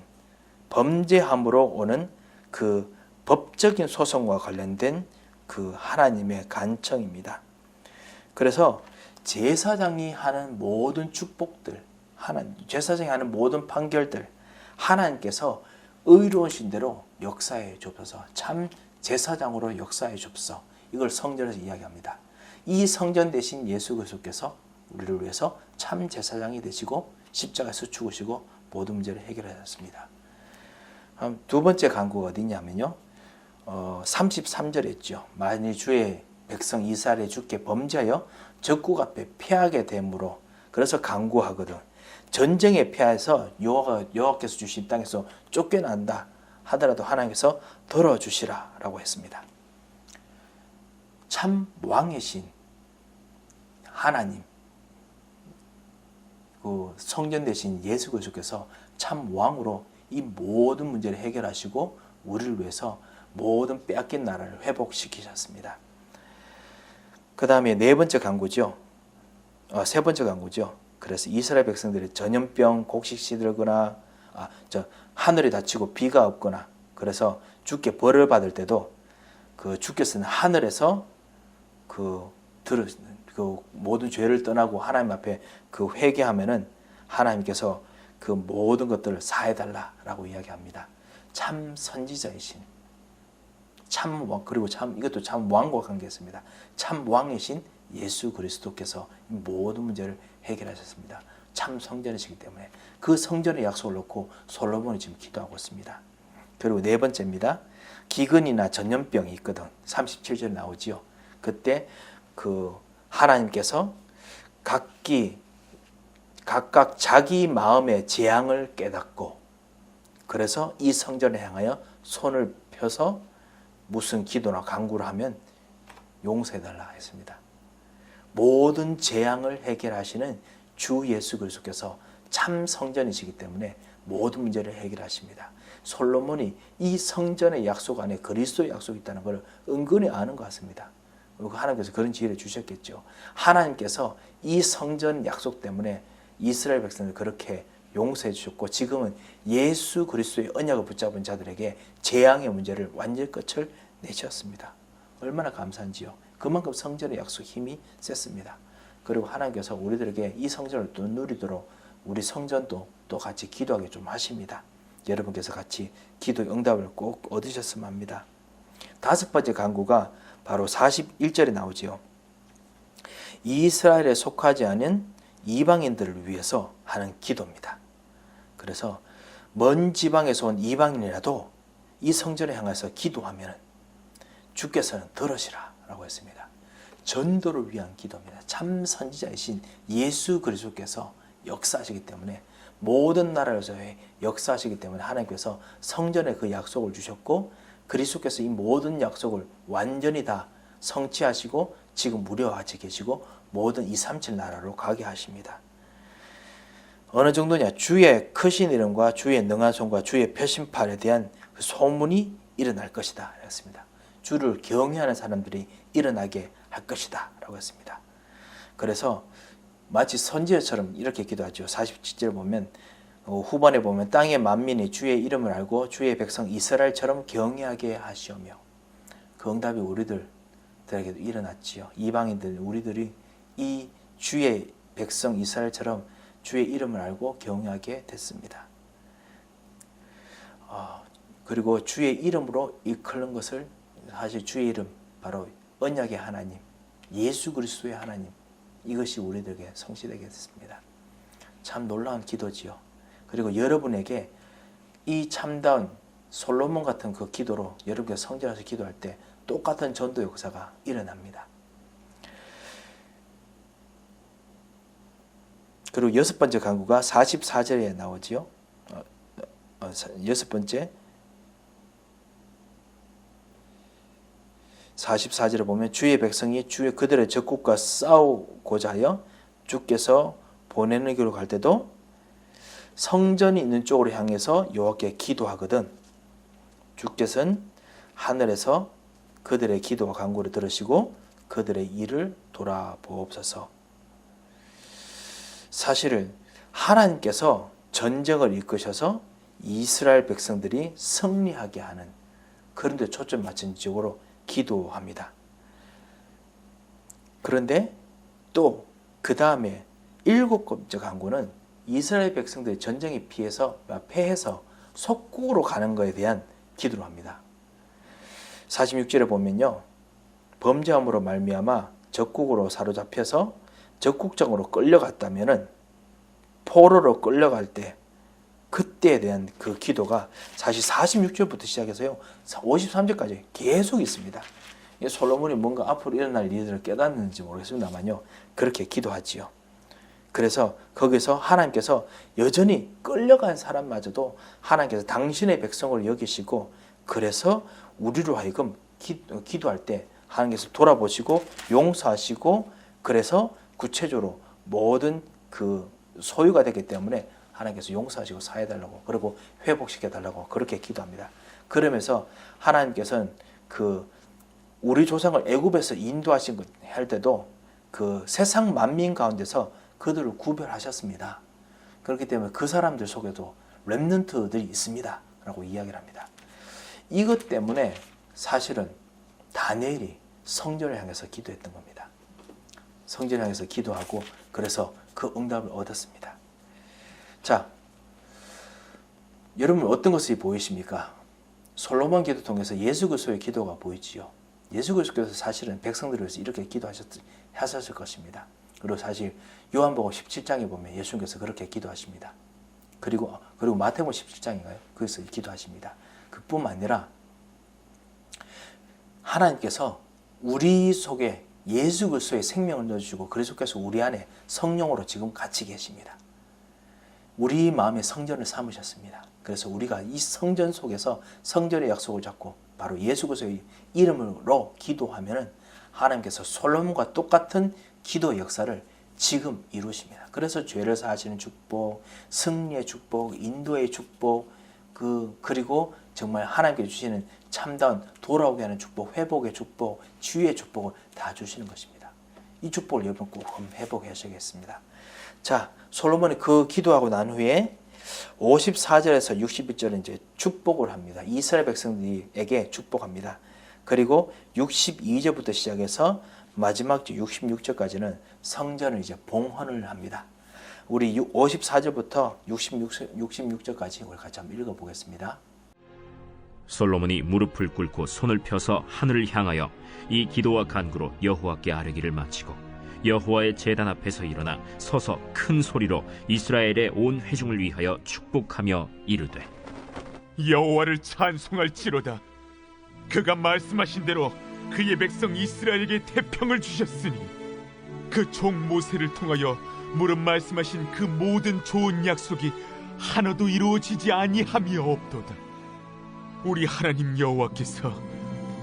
범죄함으로 오는 그 법적인 소송과 관련된 그 하나님의 간청입니다. 그래서 제사장이 하는 모든 축복들, 제사장이 하는 모든 판결들 하나님께서 의로우신 대로 역사해 주옵소서. 참 제사장으로 역사해 주옵소서. 이걸 성전에서 이야기합니다. 이 성전 대신 예수 그리스도께서 우리를 위해서 참 제사장이 되시고 십자가에서 죽으시고 모든 문제를 해결하셨습니다. 두 번째 간구가 어디냐면요, 33절에 있죠. 만일 주의 백성 이스라엘이 주께 범죄하여 적국 앞에 패하게 되므로, 그래서 간구하거든 전쟁에 패해서 여호와께서 주신 땅에서 쫓겨난다 하더라도 하나님께서 들어주시라 라고 했습니다. 참 왕이신 하나님, 그 성전 대신 예수 그리스도께서 참 왕으로 이 모든 문제를 해결하시고 우리를 위해서 모든 빼앗긴 나라를 회복시키셨습니다. 그 다음에 네 번째 간구죠. 세 번째 간구죠. 그래서 이스라엘 백성들이 전염병, 곡식 시들거나 하늘이 닫히고 비가 없거나, 그래서 주께 벌을 받을 때도 그 주께서는 하늘에서 그 모든 죄를 떠나고 하나님 앞에 그 회개하면은 하나님께서 그 모든 것들을 사해달라라고 이야기합니다. 참 선지자이신 참 왕, 그리고 이것도 참 왕과 관계했습니다. 참 왕이신 예수 그리스도께서 모든 문제를 해결하셨습니다. 참 성전이시기 때문에 그 성전의 약속을 놓고 솔로몬이 지금 기도하고 있습니다. 그리고 네 번째입니다. 기근이나 전염병이 있거든. 37절에 나오지요. 그때 그 하나님께서 각각 자기 마음의 재앙을 깨닫고, 그래서 이 성전에 향하여 손을 펴서 무슨 기도나 간구를 하면 용서해달라 했습니다. 모든 재앙을 해결하시는 주 예수 그리스도께서 참 성전이시기 때문에 모든 문제를 해결하십니다. 솔로몬이 이 성전의 약속 안에 그리스도의 약속이 있다는 걸 은근히 아는 것 같습니다. 하나님께서 그런 지혜를 주셨겠죠. 하나님께서 이 성전 약속 때문에 이스라엘 백성을 그렇게 용서해 주셨고, 지금은 예수 그리스도의 언약을 붙잡은 자들에게 재앙의 문제를 완전히 끝을 내셨습니다. 얼마나 감사한지요. 그만큼 성전의 약속 힘이 셌습니다. 그리고 하나님께서 우리들에게 이 성전을 또 누리도록 우리 성전도 또 같이 기도하게 좀 하십니다. 여러분께서 같이 기도 응답을 꼭 얻으셨으면 합니다. 다섯 번째 간구가 바로 41절에 나오지요. 이스라엘에 속하지 않은 이방인들을 위해서 하는 기도입니다. 그래서 먼 지방에서 온 이방인이라도 이 성전에 향해서 기도하면 주께서는 들으시라 라고 했습니다. 전도를 위한 기도입니다. 참 선지자이신 예수 그리스도께서 역사하시기 때문에, 모든 나라에서 역사하시기 때문에 하나님께서 성전에 그 약속을 주셨고, 그리스도께서 이 모든 약속을 완전히 다 성취하시고 지금 무료하지 계시고 모든 237 나라로 가게 하십니다. 어느 정도냐? 주의 크신 이름과 주의 능한 손과 주의 표심팔에 대한 그 소문이 일어날 것이다 했습니다. 주를 경외하는 사람들이 일어나게 할 것이다 라고 했습니다. 그래서 마치 선지자처럼 이렇게 기도하죠. 47절 보면, 후반에 보면 땅의 만민이 주의 이름을 알고 주의 백성 이스라엘처럼 경외하게 하시오며, 그 응답이 우리들에게도 일어났지요. 이방인들, 우리들이 이 주의 백성 이스라엘처럼 주의 이름을 알고 경외하게 됐습니다. 그리고 주의 이름으로 이끄는 것을, 사실 주의 이름 바로 언약의 하나님, 예수 그리스도의 하나님, 이것이 우리들에게 성취되게 됐습니다. 참 놀라운 기도지요. 그리고 여러분에게 이 참다운 솔로몬 같은 그 기도로 여러분께서 성전에서 기도할 때 똑같은 전도 역사가 일어납니다. 그리고 여섯 번째 간구가 44절에 나오지요. 여섯 번째 44절에 보면, 주의 백성이 주의 그들의 적국과 싸우고자 하여 주께서 보내는 길로 갈 때도 성전이 있는 쪽으로 향해서 여호와께 기도하거든 주께서는 하늘에서 그들의 기도와 간구를 들으시고 그들의 일을 돌아보옵소서. 사실은 하나님께서 전쟁을 이끄셔서 이스라엘 백성들이 승리하게 하는 그런 데 초점 맞춘 쪽으로 기도합니다. 그런데 또 그 다음에 일곱 번째 간구는 이스라엘 백성들이 전쟁에 패해서 속국으로 가는 것에 대한 기도를 합니다. 46절에 보면요, 범죄함으로 말미암아 적국으로 사로잡혀서 적국장으로 끌려갔다면은, 포로로 끌려갈 때 그때에 대한 그 기도가 사실 46절부터 시작해서요 53절까지 계속 있습니다. 솔로몬이 뭔가 앞으로 일어날 일들을 깨닫는지 모르겠습니다만요 그렇게 기도하지요. 그래서 거기서 하나님께서 여전히 끌려간 사람마저도 하나님께서 당신의 백성으로 여기시고, 그래서 우리로 하여금 기도할 때 하나님께서 돌아보시고 용서하시고, 그래서 구체적으로 모든 그 소유가 되기 때문에 하나님께서 용서하시고 사해달라고, 그리고 회복시켜달라고 그렇게 기도합니다. 그러면서 하나님께서는 그 우리 조상을 애굽에서 인도하신 것 할 때도 그 세상 만민 가운데서 그들을 구별하셨습니다. 그렇기 때문에 그 사람들 속에도 렘넌트들이 있습니다 라고 이야기를 합니다. 이것 때문에 사실은 다니엘이 성전을 향해서 기도했던 겁니다. 성전을 향해서 기도하고 그래서 그 응답을 얻었습니다. 자, 여러분 어떤 것이 보이십니까? 솔로몬 기도 통해서 예수 그리스도의 기도가 보이지요. 예수 그리스도께서 사실은 백성들을 위해서 이렇게 기도하셨을 것입니다. 그리고 사실 요한복음 17장에 보면 예수님께서 그렇게 기도하십니다. 그리고 마태복음 17장인가요? 거기서 기도하십니다. 그뿐만 아니라 하나님께서 우리 속에 예수 그리스도의 생명을 넣어주시고 그리스도께서 우리 안에 성령으로 지금 같이 계십니다. 우리 마음의 성전을 삼으셨습니다. 그래서 우리가 이 성전 속에서 성전의 약속을 잡고 바로 예수 그리스도의 이름으로 기도하면은 하나님께서 솔로몬과 똑같은 기도 역사를 지금 이루십니다. 그래서 죄를 사하시는 축복, 승리의 축복, 인도의 축복, 그리고 정말 하나님께 주시는 참다운 돌아오게 하는 축복, 회복의 축복, 치유의 축복을 다 주시는 것입니다. 이 축복을 여러분 꼭 회복해 하셔야겠습니다. 자, 솔로몬이 그 기도하고 난 후에 54절에서 61절은 이제 축복을 합니다. 이스라엘 백성들에게 축복합니다. 그리고 62절부터 시작해서 마지막 66절까지는 성전을 이제 봉헌을 합니다. 우리 54절부터 66절까지 이걸 같이 한번 읽어보겠습니다. 솔로몬이 무릎을 꿇고 손을 펴서 하늘을 향하여 이 기도와 간구로 여호와께 아뢰기를 마치고 여호와의 제단 앞에서 일어나 서서 큰 소리로 이스라엘의 온 회중을 위하여 축복하며 이르되 여호와를 찬송할지로다. 그가 말씀하신 대로 그의 백성 이스라엘에게 태평을 주셨으니 그 종 모세를 통하여 무릇 말씀하신 그 모든 좋은 약속이 하나도 이루어지지 아니함이 없도다. 우리 하나님 여호와께서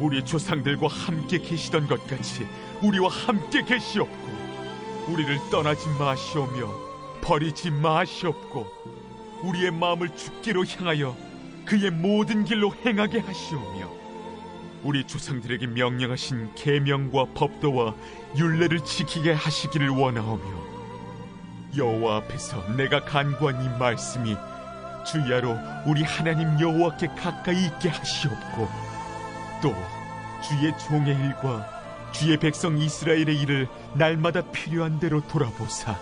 우리 조상들과 함께 계시던 것 같이 우리와 함께 계시옵고 우리를 떠나지 마시오며 버리지 마시옵고 우리의 마음을 주께로 향하여 그의 모든 길로 행하게 하시오며 우리 조상들에게 명령하신 계명과 법도와 율례를 지키게 하시기를 원하오며 여호와 앞에서 내가 간구한 이 말씀이 주야로 우리 하나님 여호와께 가까이 있게 하시옵고 또 주의 종의 일과 주의 백성 이스라엘의 일을 날마다 필요한 대로 돌아보사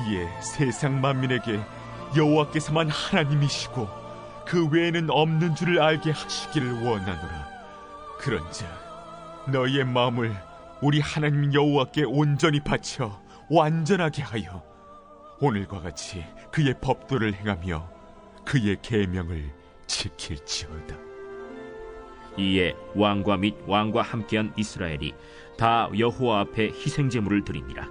이에 세상 만민에게 여호와께서만 하나님이시고 그 외에는 없는 줄을 알게 하시기를 원하노라. 그런즉 너희의 마음을 우리 하나님 여호와께 온전히 바쳐 완전하게 하여 오늘과 같이 그의 법도를 행하며 그의 계명을 지킬지어다. 이에 왕과 및 왕과 함께한 이스라엘이 다 여호와 앞에 희생제물을 드리니라.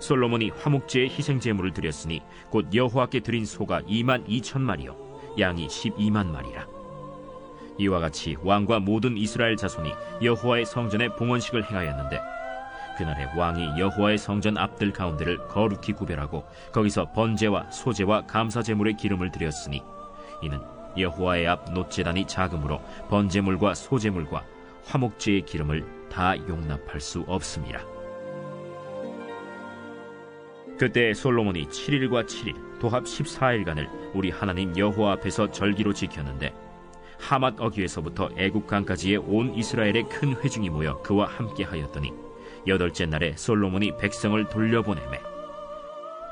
솔로몬이 화목제의 희생제물을 드렸으니 곧 여호와께 드린 소가 22,000마리요 양이 12만 마리라. 이와 같이 왕과 모든 이스라엘 자손이 여호와의 성전에 봉헌식을 행하였는데 그날에 왕이 여호와의 성전 앞들 가운데를 거룩히 구별하고 거기서 번제와 소제와 감사제물의 기름을 드렸으니 이는 여호와의 앞 놋제단이 작으므로 번제물과 소제물과 화목제의 기름을 다 용납할 수 없음이라. 그때 솔로몬이 7일과 7일 도합 14일간을 우리 하나님 여호와 앞에서 절기로 지켰는데 하맛 어귀에서부터 애국강까지의 온 이스라엘의 큰 회중이 모여 그와 함께 하였더니 8째 날에 솔로몬이 백성을 돌려보내매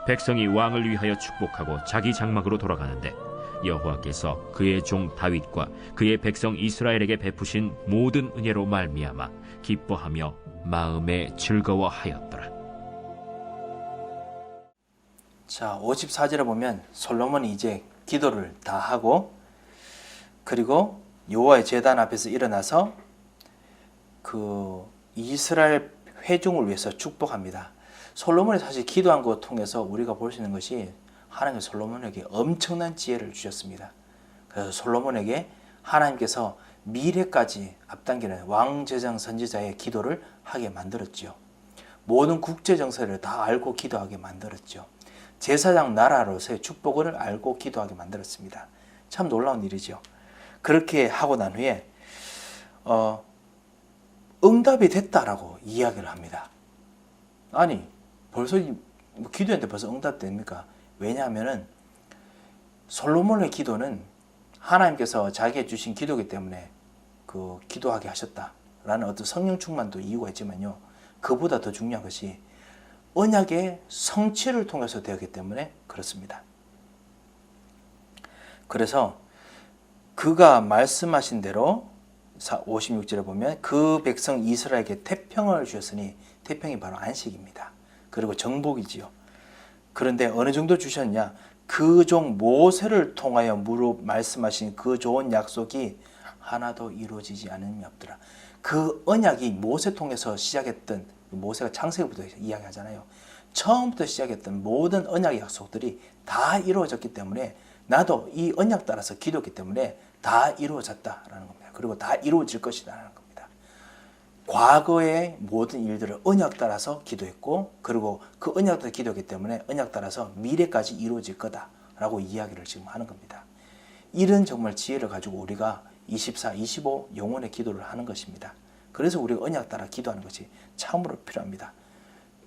백성이 왕을 위하여 축복하고 자기 장막으로 돌아가는데 여호와께서 그의 종 다윗과 그의 백성 이스라엘에게 베푸신 모든 은혜로 말미암아 기뻐하며 마음에 즐거워하였더라. 자, 54절에 보면 솔로몬이 이제 기도를 다 하고 그리고 여호와의 제단 앞에서 일어나서 그 이스라엘 회중을 위해서 축복합니다. 솔로몬이 사실 기도한 것 통해서 우리가 볼 수 있는 것이 하나님께서 솔로몬에게 엄청난 지혜를 주셨습니다. 그래서 솔로몬에게 하나님께서 미래까지 앞당기는 왕제장 선지자의 기도를 하게 만들었죠. 모든 국제 정세를 다 알고 기도하게 만들었죠. 제사장 나라로서의 축복을 알고 기도하게 만들었습니다. 참 놀라운 일이죠. 그렇게 하고 난 후에 응답이 됐다라고 이야기를 합니다. 아니 벌써 기도했는데 벌써 응답됩니까? 왜냐하면은 솔로몬의 기도는 하나님께서 자기에 주신 기도이기 때문에 그 기도하게 하셨다라는 어떤 성령 충만도 이유가 있지만요. 그보다 더 중요한 것이 언약의 성취를 통해서 되었기 때문에 그렇습니다. 그래서 그가 말씀하신 대로 56절에 보면 그 백성 이스라엘에게 태평을 주셨으니 태평이 바로 안식입니다. 그리고 정복이지요. 그런데 어느 정도 주셨냐? 그 종 모세를 통하여 말씀하신 그 좋은 약속이 하나도 이루어지지 않음이 없더라. 그 언약이 모세 통해서 시작했던, 모세가 창세기부터 이야기하잖아요. 처음부터 시작했던 모든 언약의 약속들이 다 이루어졌기 때문에 나도 이 언약 따라서 기도했기 때문에 다 이루어졌다라는 겁니다. 그리고 다 이루어질 것이라는 겁니다. 과거의 모든 일들을 언약 따라서 기도했고 그리고 그 언약 따라 기도했기 때문에 언약 따라서 미래까지 이루어질 거다라고 이야기를 지금 하는 겁니다. 이런 정말 지혜를 가지고 우리가 24, 25 영혼의 기도를 하는 것입니다. 그래서 우리가 언약 따라 기도하는 것이 참으로 필요합니다.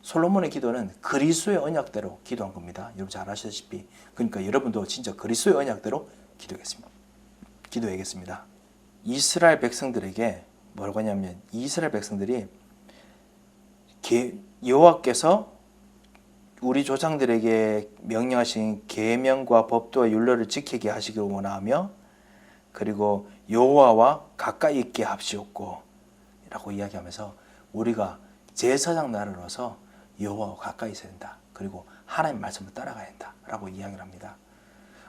솔로몬의 기도는 그리스도의 언약대로 기도한 겁니다. 여러분 잘 아시다시피. 그러니까 여러분도 진짜 그리스도의 언약대로 기도하겠습니다. 이스라엘 백성들에게 뭐라고 하냐면 이스라엘 백성들이 여호와께서 우리 조상들에게 명령하신 계명과 법도와 율례를 지키게 하시길 원하며 그리고 여호와와 가까이 있게 합시옵고 라고 이야기하면서 우리가 제사장 나라로서 여호와와 가까이 있어야 된다. 그리고 하나님 말씀을 따라가야 된다. 라고 이야기를 합니다.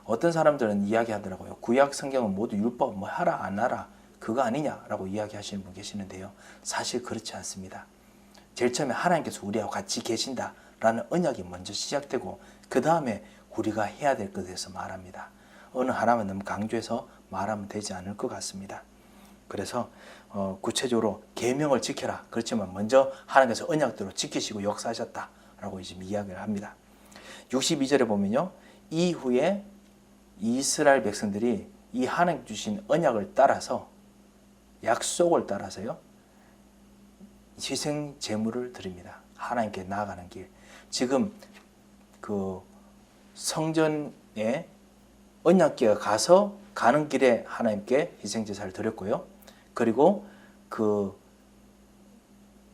어떤 사람들은 이야기하더라고요. 구약 성경은 모두 율법 뭐 하라 안 하라 그거 아니냐라고 이야기하시는 분 계시는데요. 사실 그렇지 않습니다. 제일 처음에 하나님께서 우리하고 같이 계신다라는 언약이 먼저 시작되고 그 다음에 우리가 해야 될 것에 대해서 말합니다. 어느 하나만 너무 강조해서 말하면 되지 않을 것 같습니다. 그래서 구체적으로 계명을 지켜라. 그렇지만 먼저 하나님께서 언약대로 지키시고 역사하셨다라고 지금 이야기를 합니다. 62절에 보면요. 이후에 이스라엘 백성들이 이 하나님 주신 언약을 따라서 약속을 따라서요. 희생 제물을 드립니다. 하나님께 나아가는 길. 지금 그 성전에 언약궤가 가서 가는 길에 하나님께 희생 제사를 드렸고요. 그리고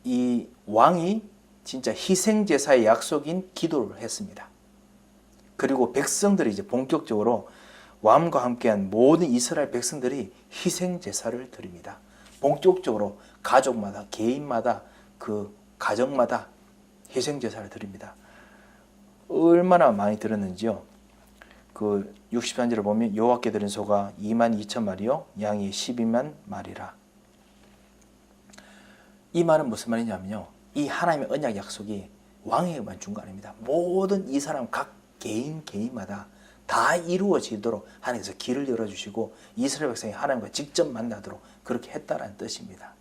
이 왕이 진짜 희생 제사의 약속인 기도를 했습니다. 그리고 백성들이 이제 본격적으로 왕과 함께한 모든 이스라엘 백성들이 희생 제사를 드립니다. 본격적으로 가족마다 개인마다 그 가정마다 희생 제사를 드립니다. 얼마나 많이 들었는지요. 그 63절을 보면 여호와께 드린 소가 22,000마리요 양이 12만 마리라. 이 말은 무슨 말이냐면요. 이 하나님의 언약 약속이 왕에게만 준 거 아닙니다. 모든 이 사람 각 개인마다 다 이루어지도록 하나님께서 길을 열어주시고 이스라엘 백성이 하나님과 직접 만나도록 그렇게 했다라는 뜻입니다.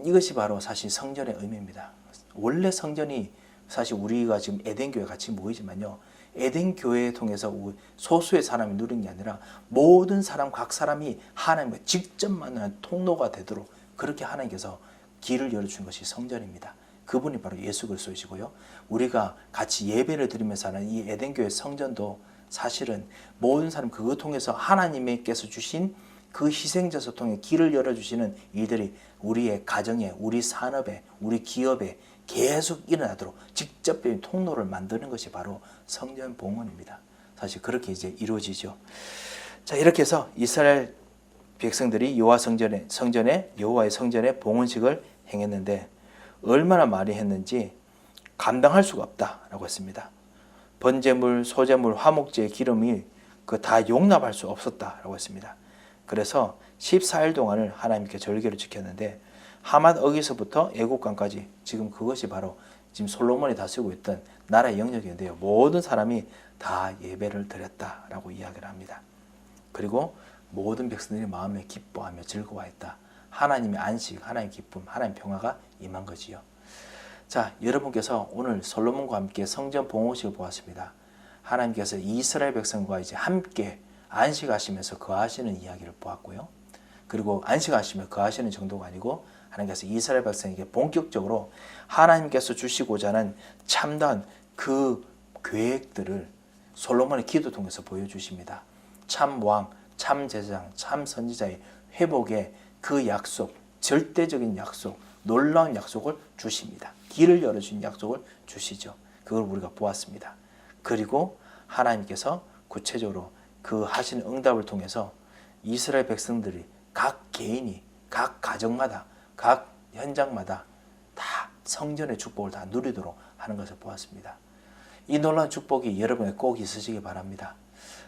이것이 바로 사실 성전의 의미입니다. 원래 성전이 사실 우리가 지금 에덴교회 같이 모이지만요. 에덴교회를 통해서 소수의 사람이 누린 게 아니라 모든 사람 각 사람이 하나님과 직접 만나는 통로가 되도록 그렇게 하나님께서 길을 열어준 것이 성전입니다. 그분이 바로 예수 그리스도이시고요. 우리가 같이 예배를 드리면서 하는 이 에덴교회 성전도 사실은 모든 사람 그거 통해서 하나님께서 주신 그 희생제사 통해 길을 열어주시는 일들이 우리의 가정에, 우리 산업에, 우리 기업에 계속 일어나도록 직접적인 통로를 만드는 것이 바로 성전 봉헌입니다. 사실 그렇게 이제 이루어지죠. 자, 이렇게 해서 이스라엘 백성들이 여호와의 성전에 봉헌식을 행했는데 얼마나 많이 했는지 감당할 수가 없다라고 했습니다. 번제물, 소제물, 화목제의 기름이 그 다 용납할 수 없었다라고 했습니다. 그래서 14일 동안을 하나님께 절개를 지켰는데 하맛 어기서부터 애국강까지 지금 그것이 바로 지금 솔로몬이 다스리고 있던 나라의 영역인데요. 모든 사람이 다 예배를 드렸다라고 이야기를 합니다. 그리고 모든 백성들이 마음에 기뻐하며 즐거워했다. 하나님의 안식, 하나님의 기쁨, 하나님의 평화가 임한 거지요. 자, 여러분께서 오늘 솔로몬과 함께 성전 봉헌식을 보았습니다. 하나님께서 이스라엘 백성과 이제 함께 안식하시면서 거하시는 이야기를 보았고요. 그리고 안식하시며 거하시는 정도가 아니고 하나님께서 이스라엘 백성에게 본격적으로 하나님께서 주시고자 하는 참다운 그 계획들을 솔로몬의 기도 통해서 보여주십니다. 참 왕, 참 제사장, 참 선지자의 회복의 그 약속, 절대적인 약속, 놀라운 약속을 주십니다. 길을 열어준 약속을 주시죠. 그걸 우리가 보았습니다. 그리고 하나님께서 구체적으로 그 하신 응답을 통해서 이스라엘 백성들이 각 개인이 각 가정마다 각 현장마다 다 성전의 축복을 다 누리도록 하는 것을 보았습니다. 이 놀라운 축복이 여러분에 꼭 있으시기 바랍니다.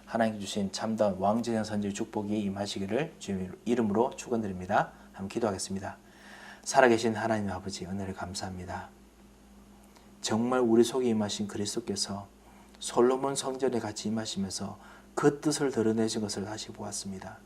하나님 주신 참다운 왕제전 선지의 축복이 임하시기를 주님의 이름으로 축원드립니다. 한번 기도하겠습니다. 살아계신 하나님 아버지, 은혜를 감사합니다. 정말 우리 속에 임하신 그리스도께서 솔로몬 성전에 같이 임하시면서 그 뜻을 드러내신 것을 다시 보았습니다.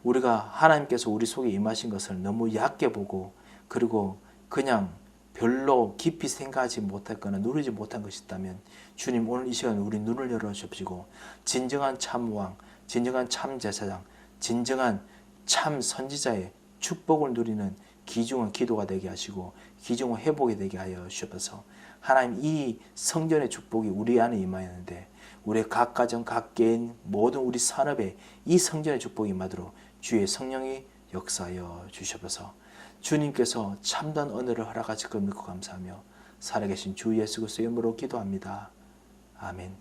우리가 하나님께서 우리 속에 임하신 것을 너무 얕게 보고 그리고 그냥 별로 깊이 생각하지 못했거나 누리지 못한 것이 있다면 주님, 오늘 이 시간 우리 눈을 열어주시고 진정한 참왕, 진정한 참제사장, 진정한 참 선지자의 축복을 누리는 귀중한 기도가 되게 하시고 귀중한 회복이 되게 하여 주셔서 하나님, 이 성전의 축복이 우리 안에 임하였는데 우리의 각 가정, 각 개인, 모든 우리 산업에 이 성전의 축복이 임하도록 주의 성령이 역사하여 주셔서 주님께서 참된 은혜를 허락하실 걸 믿고 감사하며 살아계신 주 예수 그리스도의 이름으로 기도합니다. 아멘.